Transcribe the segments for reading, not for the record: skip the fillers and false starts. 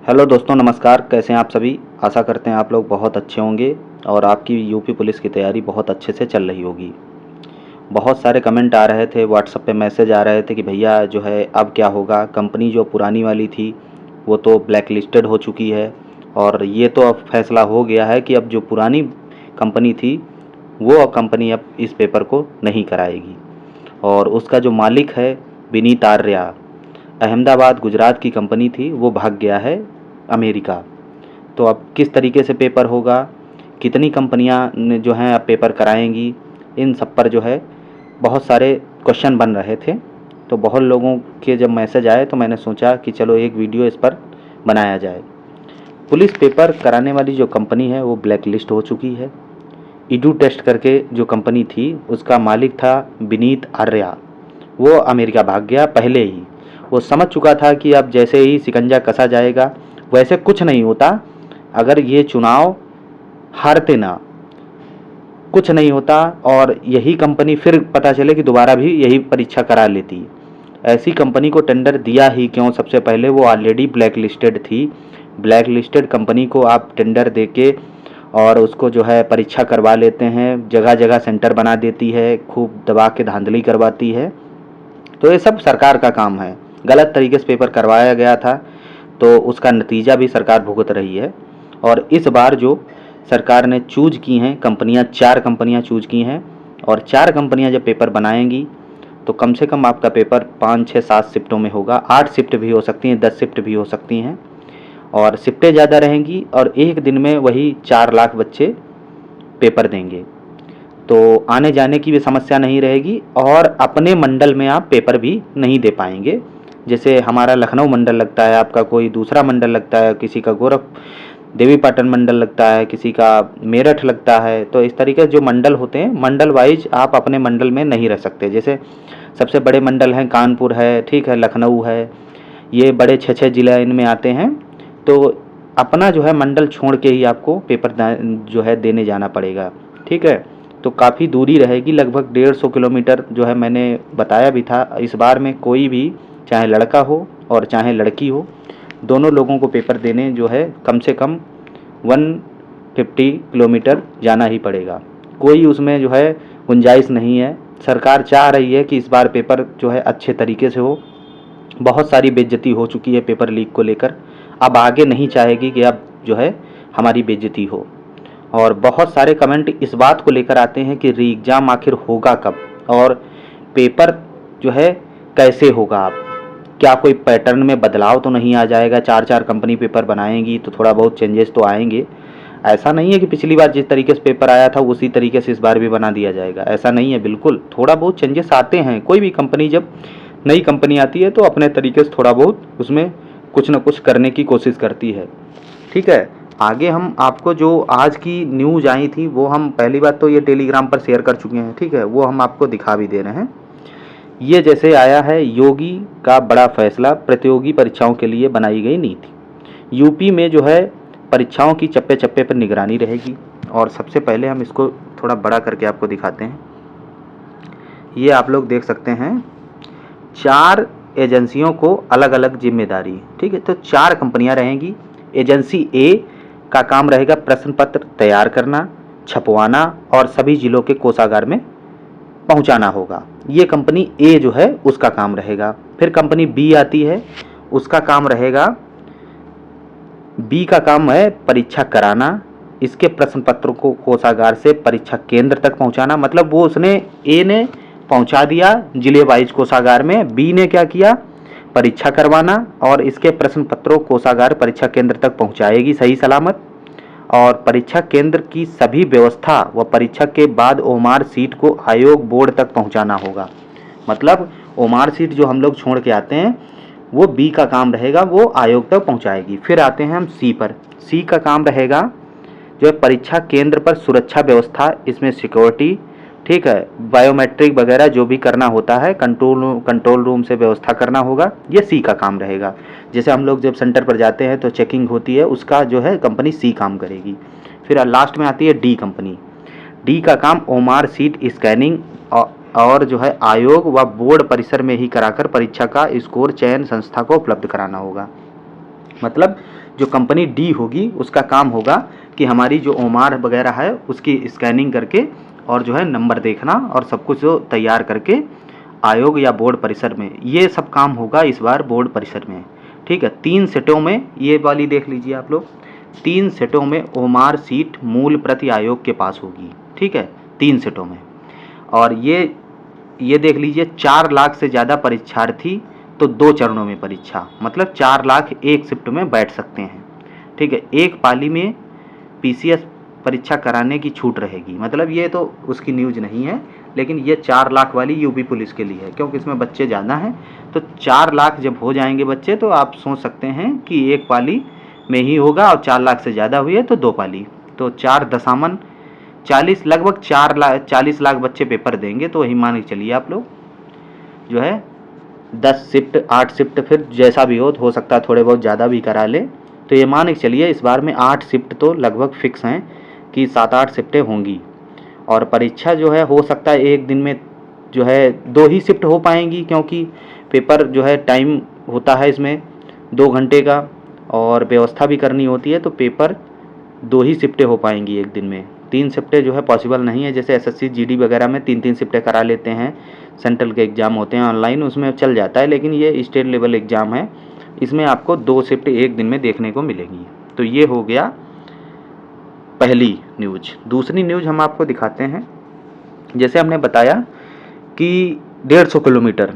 Hello दोस्तों, नमस्कार। कैसे हैं आप सभी? आशा करते हैं आप लोग बहुत अच्छे होंगे और आपकी यूपी पुलिस की तैयारी बहुत अच्छे से चल रही होगी। बहुत सारे कमेंट आ रहे थे, व्हाट्सएप पे मैसेज आ रहे थे कि भैया जो है अब क्या होगा। कंपनी जो पुरानी वाली थी वो तो ब्लैक लिस्टेड हो चुकी है और ये तो अब फैसला हो गया है कि अब जो पुरानी कंपनी थी वो कंपनी अब इस पेपर को नहीं कराएगी। और उसका जो मालिक है विनीत आर्या, अहमदाबाद गुजरात की कंपनी थी, वो भाग गया है अमेरिका। तो अब किस तरीके से पेपर होगा, कितनी कंपनियां जो हैं अब पेपर कराएंगी, इन सब पर जो है बहुत सारे क्वेश्चन बन रहे थे। तो बहुत लोगों के जब मैसेज आए तो मैंने सोचा कि चलो एक वीडियो इस पर बनाया जाए। पुलिस पेपर कराने वाली जो कंपनी है वो ब्लैक लिस्ट हो चुकी है। ईडू टेस्ट करके जो कंपनी थी उसका मालिक था विनीत आर्या, वो अमेरिका भाग गया पहले ही। वो समझ चुका था कि अब जैसे ही शिकंजा कसा जाएगा वैसे कुछ नहीं होता, अगर ये चुनाव हारते ना कुछ नहीं होता और यही कंपनी फिर पता चले कि दोबारा भी यही परीक्षा करा लेती। ऐसी कंपनी को टेंडर दिया ही क्यों? सबसे पहले वो ऑलरेडी ब्लैक लिस्टेड थी। ब्लैक लिस्टेड कंपनी को आप टेंडर दे के और उसको जो है परीक्षा करवा लेते हैं, जगह जगह सेंटर बना देती है, खूब दबा के धांधली करवाती है। तो ये सब सरकार का काम है। गलत तरीके से पेपर करवाया गया था तो उसका नतीजा भी सरकार भुगत रही है। और इस बार जो सरकार ने चूज की हैं कंपनियां, 4 कंपनियां चूज की हैं और 4 कंपनियां जब पेपर बनाएंगी तो कम से कम आपका पेपर 5, 6, 7 शिफ्टों में होगा। 8 शिफ्ट भी हो सकती हैं, 10 शिफ्ट भी हो सकती हैं और शिफ्टें ज़्यादा रहेंगी और एक दिन में वही 4 लाख बच्चे पेपर देंगे। तो आने जाने की भी समस्या नहीं रहेगी और अपने मंडल में आप पेपर भी नहीं दे पाएंगे। जैसे हमारा लखनऊ मंडल लगता है, आपका कोई दूसरा मंडल लगता है, किसी का देवीपाटन मंडल लगता है, किसी का मेरठ लगता है। तो इस तरीके से जो मंडल होते हैं, मंडल वाइज आप अपने मंडल में नहीं रह सकते। जैसे सबसे बड़े मंडल हैं कानपुर है, ठीक है, लखनऊ है, ये बड़े 6-6 जिले इनमें आते हैं। तो अपना जो है मंडल छोड़ के ही आपको पेपर जो है देने जाना पड़ेगा, ठीक है। तो काफ़ी दूरी रहेगी, लगभग 150 किलोमीटर जो है मैंने बताया भी था। इस बार में कोई भी चाहे लड़का हो और चाहे लड़की हो, दोनों लोगों को पेपर देने जो है कम से कम 150 किलोमीटर जाना ही पड़ेगा। कोई उसमें जो है गुंजाइश नहीं है। सरकार चाह रही है कि इस बार पेपर जो है अच्छे तरीके से हो। बहुत सारी बेइज्जती हो चुकी है पेपर लीक को लेकर, अब आगे नहीं चाहेगी कि अब जो है हमारी बेइज्जती हो। और बहुत सारे कमेंट इस बात को लेकर आते हैं कि री एग्ज़ाम आखिर होगा कब और पेपर जो है कैसे होगा। आप क्या कोई पैटर्न में बदलाव तो नहीं आ जाएगा? 4-4 कंपनी पेपर बनाएंगी तो थोड़ा बहुत चेंजेस तो आएंगे। ऐसा नहीं है कि पिछली बार जिस तरीके से पेपर आया था उसी तरीके से इस बार भी बना दिया जाएगा, ऐसा नहीं है। बिल्कुल थोड़ा बहुत चेंजेस आते हैं। कोई भी कंपनी जब नई कंपनी आती है तो अपने तरीके से थोड़ा बहुत उसमें कुछ ना कुछ करने की कोशिश करती है, ठीक है। आगे हम आपको जो आज की न्यूज़ आई थी वो हम पहली बात तो ये टेलीग्राम पर शेयर कर चुके हैं, ठीक है, वो हम आपको दिखा भी दे रहे हैं। ये जैसे आया है, योगी का बड़ा फैसला, प्रतियोगी परीक्षाओं के लिए बनाई गई नीति। यूपी में जो है परीक्षाओं की चप्पे चप्पे पर निगरानी रहेगी। और सबसे पहले हम इसको थोड़ा बड़ा करके आपको दिखाते हैं। ये आप लोग देख सकते हैं, 4 एजेंसियों को अलग अलग जिम्मेदारी, ठीक है। तो 4 कंपनियां रहेंगी। एजेंसी ए का काम रहेगा प्रश्न पत्र तैयार करना, छपवाना और सभी जिलों के कोषागार में पहुंचाना होगा। ये कंपनी ए जो है उसका काम रहेगा। फिर कंपनी बी आती है, उसका काम रहेगा, बी का काम है परीक्षा कराना, इसके प्रश्न पत्रों को कोषागार से परीक्षा केंद्र तक पहुंचाना। मतलब वो उसने ए ने पहुंचा दिया जिले वाइज कोषागार में, बी ने क्या किया, परीक्षा करवाना और इसके प्रश्न पत्रों कोषागार परीक्षा केंद्र तक पहुंचाएगी सही सलामत। और परीक्षा केंद्र की सभी व्यवस्था व परीक्षा के बाद ओमार सीट को आयोग बोर्ड तक पहुंचाना होगा। मतलब ओमार सीट जो हम लोग छोड़ के आते हैं वो बी का काम रहेगा, वो आयोग तक पहुंचाएगी। फिर आते हैं हम सी पर। सी का काम रहेगा जो है परीक्षा केंद्र पर सुरक्षा व्यवस्था, इसमें सिक्योरिटी, ठीक है, बायोमेट्रिक वगैरह जो भी करना होता है, कंट्रोल रूम से व्यवस्था करना होगा, ये सी का काम रहेगा। जैसे हम लोग जब सेंटर पर जाते हैं तो चेकिंग होती है, उसका जो है कंपनी सी काम करेगी। फिर लास्ट में आती है डी कंपनी। डी का काम ओमार सीट स्कैनिंग और जो है आयोग व बोर्ड परिसर में ही कराकर परीक्षा का स्कोर चयन संस्था को उपलब्ध कराना होगा। मतलब जो कंपनी डी होगी उसका काम होगा कि हमारी जो ओमार वगैरह है उसकी स्कैनिंग करके और जो है नंबर देखना और सब कुछ जो तैयार करके आयोग या बोर्ड परिसर में, ये सब काम होगा इस बार बोर्ड परिसर में। ठीक है, 3 सेटों में, ये वाली देख लीजिए आप लोग, 3 सेटों में ओमार सीट मूल प्रति आयोग के पास होगी। ठीक है, 3 सेटों में। और ये देख लीजिए 4 लाख से ज़्यादा परीक्षार्थी तो 2 चरणों में परीक्षा, मतलब 4 लाख एक शिफ्ट में बैठ सकते हैं। ठीक है, एक पाली में पीसीएस परीक्षा कराने की छूट रहेगी। मतलब ये तो उसकी न्यूज़ नहीं है, लेकिन ये 4 लाख वाली यूपी पुलिस के लिए है, क्योंकि इसमें बच्चे ज़्यादा हैं। तो 4 लाख जब हो जाएंगे बच्चे तो आप सोच सकते हैं कि एक पाली में ही होगा, और 4 लाख से ज़्यादा हुई है तो 2 पाली, तो 4.40 लगभग 40 लाख बच्चे पेपर देंगे। तो वही मान के चलिए आप लोग जो है 10 शिफ्ट 8 शिफ्ट, फिर जैसा भी हो सकता है थोड़े बहुत ज़्यादा भी करा ले। तो ये मान के चलिए इस बार में 8 शिफ्ट तो लगभग फिक्स हैं कि 7-8 शिफ्टें होंगी। और परीक्षा जो है हो सकता है एक दिन में जो है 2 ही शिफ्ट हो पाएंगी, क्योंकि पेपर जो है टाइम होता है इसमें 2 घंटे का और व्यवस्था भी करनी होती है। तो पेपर 2 ही शिफ्टें हो पाएंगी एक दिन में, 3 शिफ्टें जो है पॉसिबल नहीं है। जैसे एसएससी जीडी वगैरह में 3-3 शिफ्टें करा लेते हैं, सेंट्रल के एग्ज़ाम होते हैं ऑनलाइन, उसमें चल जाता है। लेकिन ये स्टेट लेवल एग्ज़ाम है, इसमें आपको 2 शिफ्ट एक दिन में देखने को मिलेंगी। तो ये हो गया पहली न्यूज़। दूसरी न्यूज़ हम आपको दिखाते हैं। जैसे हमने बताया कि 150 किलोमीटर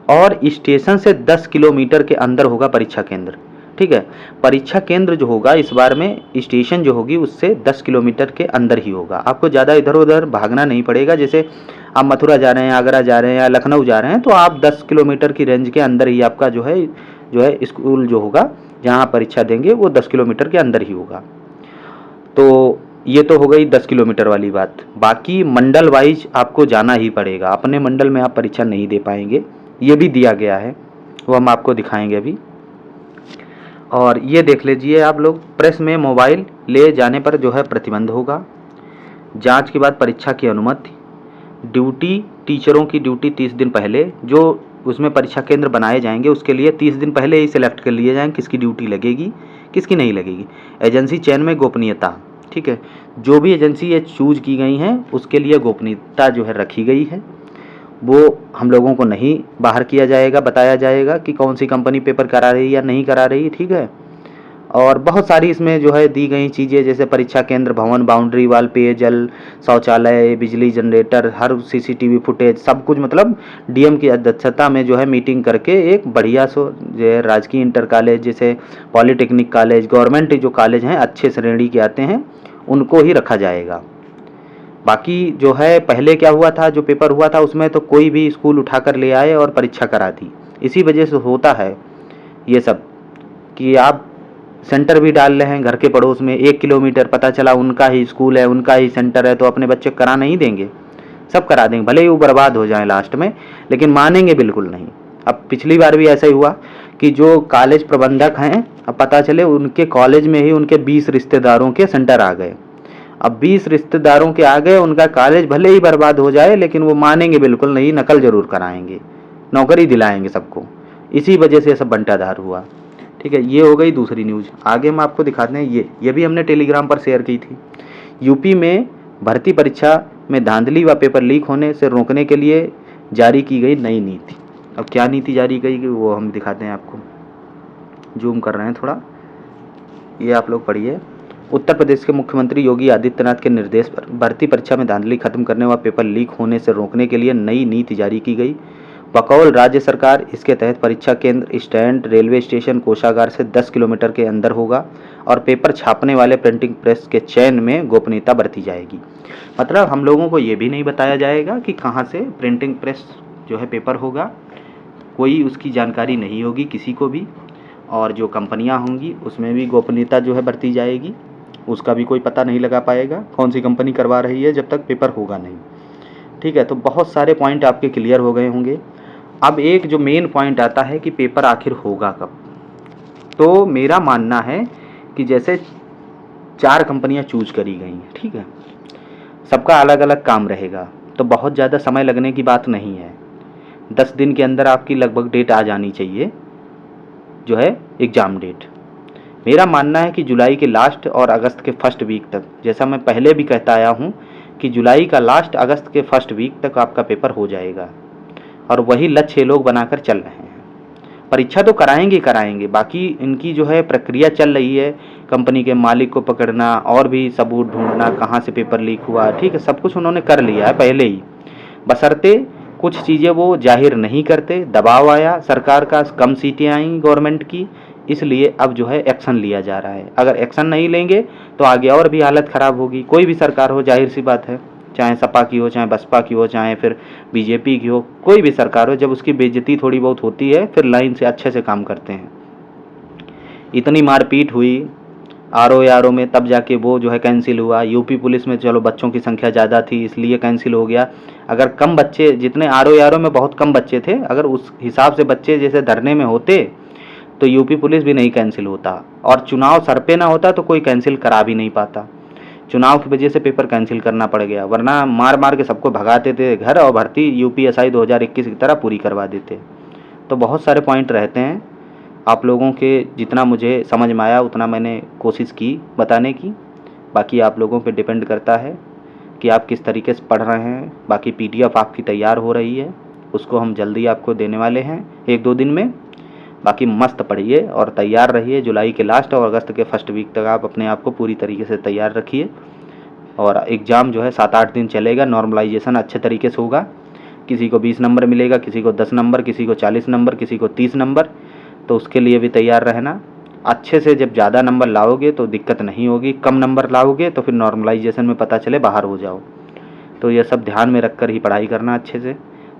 और स्टेशन से 10 किलोमीटर के अंदर होगा परीक्षा केंद्र। ठीक है, परीक्षा केंद्र जो होगा इस बार में, स्टेशन जो होगी उससे 10 किलोमीटर के अंदर ही होगा। आपको ज़्यादा इधर उधर भागना नहीं पड़ेगा। जैसे आप मथुरा जा रहे हैं, आगरा जा रहे हैं या लखनऊ जा रहे हैं, तो आप 10 किलोमीटर की रेंज के अंदर ही आपका जो है स्कूल जो होगा जहाँ परीक्षा देंगे वो 10 किलोमीटर के अंदर ही होगा। तो ये तो हो गई 10 किलोमीटर वाली बात। बाकी मंडल वाइज आपको जाना ही पड़ेगा, अपने मंडल में आप परीक्षा नहीं दे पाएंगे, ये भी दिया गया है, वो हम आपको दिखाएंगे अभी। और ये देख लीजिए आप लोग, प्रेस में मोबाइल ले जाने पर जो है प्रतिबंध होगा। जांच के बाद परीक्षा की अनुमति। ड्यूटी, टीचरों की ड्यूटी 30 दिन पहले, जो उसमें परीक्षा केंद्र बनाए जाएंगे उसके लिए 30 दिन पहले ही सिलेक्ट कर लिए जाएंगे किसकी ड्यूटी लगेगी किसकी नहीं लगेगी। एजेंसी चयन में गोपनीयता। ठीक है, जो भी एजेंसी ये चूज की गई हैं उसके लिए गोपनीयता जो है रखी गई है, वो हम लोगों को नहीं बाहर किया जाएगा, बताया जाएगा कि कौन सी कंपनी पेपर करा रही है या नहीं करा रही। ठीक है, और बहुत सारी इसमें जो है दी गई चीज़ें, जैसे परीक्षा केंद्र, भवन, बाउंड्री वाल, पेयजल, शौचालय, बिजली जनरेटर, हर सीसीटीवी फुटेज, सब कुछ। मतलब डीएम की अध्यक्षता में जो है मीटिंग करके एक बढ़िया सो जो है राजकीय इंटर कॉलेज, जैसे पॉलिटेक्निक कॉलेज, गवर्नमेंट जो कॉलेज हैं अच्छे श्रेणी के आते हैं उनको ही रखा जाएगा। बाकी जो है पहले क्या हुआ था, जो पेपर हुआ था उसमें तो कोई भी स्कूल उठाकर ले आए और परीक्षा करा दी। इसी वजह से होता है ये सब कि आप सेंटर भी डाल रहे हैं घर के पड़ोस में, 1 किलोमीटर, पता चला उनका ही स्कूल है, उनका ही सेंटर है, तो अपने बच्चे करा नहीं देंगे? सब करा देंगे, भले ही वो बर्बाद हो जाए लास्ट में, लेकिन मानेंगे बिल्कुल नहीं। अब पिछली बार भी ऐसा ही हुआ कि जो कॉलेज प्रबंधक हैं, अब पता चले उनके कॉलेज में ही उनके 20 रिश्तेदारों के सेंटर आ गए। अब 20 रिश्तेदारों के आ गए, उनका कॉलेज भले ही बर्बाद हो जाए लेकिन वो मानेंगे बिल्कुल नहीं, नकल जरूर कराएंगे, नौकरी दिलाएंगे सबको। इसी वजह से सब बंटाधार हुआ। ठीक है, ये हो गई दूसरी न्यूज़। आगे हम आपको दिखाते हैं, ये भी हमने टेलीग्राम पर शेयर की थी। यूपी में भर्ती परीक्षा में धांधली व पेपर लीक होने से रोकने के लिए जारी की गई नई नीति। अब क्या नीति जारी की गई वो हम दिखाते हैं आपको, जूम कर रहे हैं थोड़ा, ये आप लोग पढ़िए। उत्तर प्रदेश के मुख्यमंत्री योगी आदित्यनाथ के निर्देश पर भर्ती परीक्षा में धांधली खत्म करने व पेपर लीक होने से रोकने के लिए नई नीति जारी की गई। बकौल राज्य सरकार इसके तहत परीक्षा केंद्र, स्टैंड, रेलवे स्टेशन, कोषागार से 10 किलोमीटर के अंदर होगा और पेपर छापने वाले प्रिंटिंग प्रेस के चयन में गोपनीयता बरती जाएगी। मतलब हम लोगों को ये भी नहीं बताया जाएगा कि कहाँ से प्रिंटिंग प्रेस जो है पेपर होगा, कोई उसकी जानकारी नहीं होगी किसी को भी। और जो कंपनियां होंगी उसमें भी गोपनीयता जो है बरती जाएगी, उसका भी कोई पता नहीं लगा पाएगा कौन सी कंपनी करवा रही है जब तक पेपर होगा नहीं। ठीक है, तो बहुत सारे पॉइंट आपके क्लियर हो गए होंगे। अब एक जो मेन पॉइंट आता है कि पेपर आखिर होगा कब। तो मेरा मानना है कि जैसे 4 कंपनियां चूज करी गई हैं, ठीक है, सबका अलग अलग काम रहेगा, तो बहुत ज़्यादा समय लगने की बात नहीं है। 10 दिन के अंदर आपकी लगभग डेट आ जानी चाहिए। जो है एग्ज़ाम डेट। मेरा मानना है कि जुलाई के लास्ट और अगस्त के फर्स्ट वीक तक, जैसा मैं पहले भी कहता आया हूँ कि जुलाई का लास्ट अगस्त के फर्स्ट वीक तक आपका पेपर हो जाएगा, और वही लक्ष्य ये लोग बनाकर चल रहे हैं। परीक्षा तो कराएंगे कराएंगे, बाकी इनकी जो है प्रक्रिया चल रही है, कंपनी के मालिक को पकड़ना और भी सबूत ढूंढना, कहाँ से पेपर लीक हुआ, ठीक है, सब कुछ उन्होंने कर लिया है पहले ही, बशर्ते कुछ चीज़ें वो जाहिर नहीं करते। दबाव आया सरकार का, कम सीटें आई गवर्नमेंट की, इसलिए अब जो है एक्शन लिया जा रहा है। अगर एक्शन नहीं लेंगे तो आगे और भी हालत ख़राब होगी। कोई भी सरकार हो, जाहिर सी बात है, चाहे सपा की हो, चाहे बसपा की हो, चाहे फिर बीजेपी की हो, कोई भी सरकार हो, जब उसकी बेइज्जती थोड़ी बहुत होती है फिर लाइन से अच्छे से काम करते हैं। इतनी मारपीट हुई आरओ में, तब जाके वो जो है कैंसिल हुआ। यूपी पुलिस में चलो बच्चों की संख्या ज़्यादा थी इसलिए कैंसिल हो गया। अगर कम बच्चे, जितने आरओ में बहुत कम बच्चे थे, अगर उस हिसाब से बच्चे जैसे धरने में होते तो यूपी पुलिस भी नहीं कैंसिल होता, और चुनाव सर पे ना होता तो कोई कैंसिल करा भी नहीं पाता। चुनाव की वजह से पेपर कैंसिल करना पड़ गया, वरना मार मार के सबको भगाते थे घर, और भर्ती यूपीएसआई 2021 की तरह पूरी करवा देते। तो बहुत सारे पॉइंट रहते हैं, आप लोगों के जितना मुझे समझ में आया उतना मैंने कोशिश की बताने की। बाकी आप लोगों पे डिपेंड करता है कि आप किस तरीके से पढ़ रहे हैं। बाकी पीडीएफ आपकी तैयार हो रही है, उसको हम जल्दी आपको देने वाले हैं 1-2 दिन में। बाकी मस्त पढ़िए और तैयार रहिए। जुलाई के लास्ट और अगस्त के फर्स्ट वीक तक आप अपने आप को पूरी तरीके से तैयार रखिए, और एग्ज़ाम जो है 7-8 दिन चलेगा। नॉर्मलाइजेशन अच्छे तरीके से होगा, किसी को 20 नंबर मिलेगा, किसी को 10 नंबर, किसी को 40 नंबर, किसी को 30 नंबर। तो उसके लिए भी तैयार रहना। अच्छे से जब ज़्यादा नंबर लाओगे तो दिक्कत नहीं होगी, कम नंबर लाओगे तो फिर नॉर्मलाइजेशन में पता चले बाहर हो जाओ। तो ये सब ध्यान में रख कर ही पढ़ाई करना, अच्छे से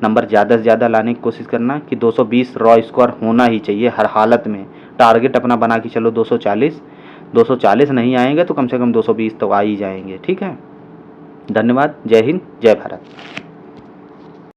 नंबर ज़्यादा से ज़्यादा लाने की कोशिश करना कि 220 रॉ स्कोर होना ही चाहिए हर हालत में। टारगेट अपना बना के चलो 240 नहीं आएंगे तो कम से कम 220 तो आ ही जाएंगे। ठीक है, धन्यवाद। जय हिंद, जय भारत।